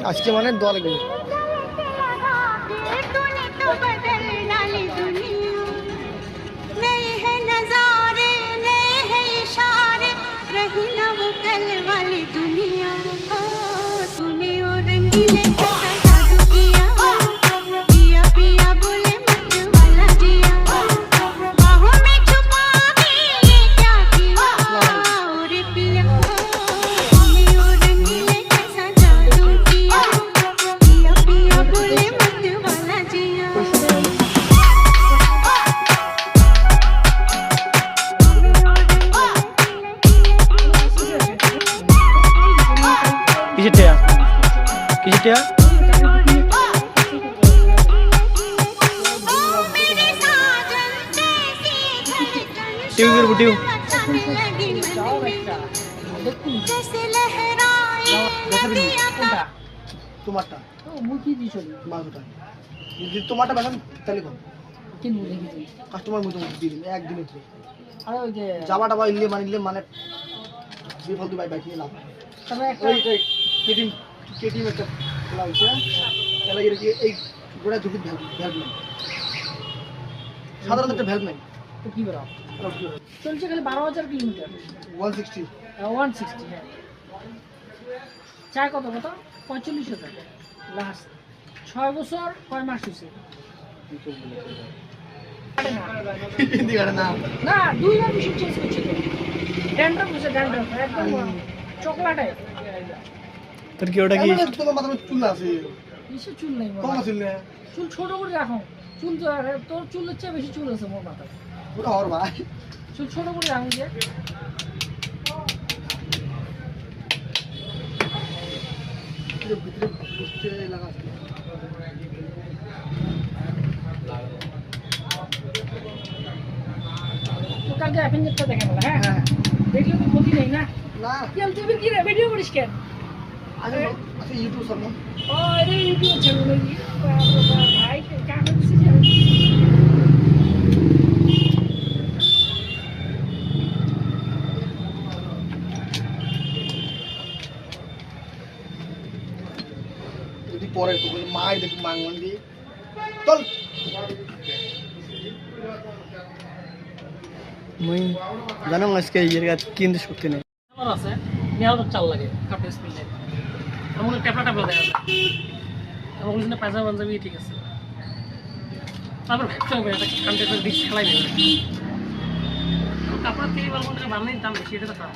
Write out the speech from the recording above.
আজকে মানে দল গেল किसटिया टीवी बुटीव टमाटा मुखी दिছো মালটা যদি টমাটা বানান তাহলে কোন কিনবো দেখি কাস্টমার মতো দিন একদিন ভিতরে আর ওই যে জামাটা বা ইলে মানে বিফলতু বাই নিয়ে লাভ তবে একটা কেটিম একটা খোলা হয়েছে তাহলে এর কি এই গোড়া ঝুঁকি ভ্যালভ নেই সাধারণত একটা ভ্যালভ নেই তো কি বড় চলছে খালি 12000 কিলোমিটার 160 হ্যাঁ চায় কত 45000 লাস্ট 6 বছর কয় মাস হইছে না 2 বার বেশি চেঞ্জ করছে তো ড্যান্ড্রফ হইছে ড্যান্ড্রফ একদম চকলেটে তোর কি ওটা কি তোমার মাথায় চুল আছে কিসে চুল নাই কোন চুল নেই চুল ছোট করে রাখো চুল তো তোর চুলের চেয়ে বেশি চুল আছে মোর মাথায় ওটা আর ভাই চুল ছোট করে রাখো যে ভিতরে পুষ্টে লাগা আছে তো কালকে অ্যাপেন্ডিক্সটা দেখে বলা হ্যাঁ দেখলে তো ক্ষতি নেই না না কি তুমি কি ভিডিও করিস কেন আচ্ছা ইউটিউব সামনে ও এটা ইউটিউব চ্যানেল নাকি ভাই क्या করছিস যদি পরে তো মাই দেখ মাংমান দি চল মই জানো আজকে এর কাছে কিনতে শক্তি নেই আমার আছে নেওয়া তো চাল লাগে কাটে স্পিড নেই আমার ট্যাপলা দেখা যায় আমার বলছেন পায়জামা পাঞ্জাবি ঠিক আছে তারপর ভাবতে হবে এটা কান্ট্রিতে দিক খেলাই নেবে আপনার 3 বার মধ্যে বানাই দাম বেশি এটা তো খারাপ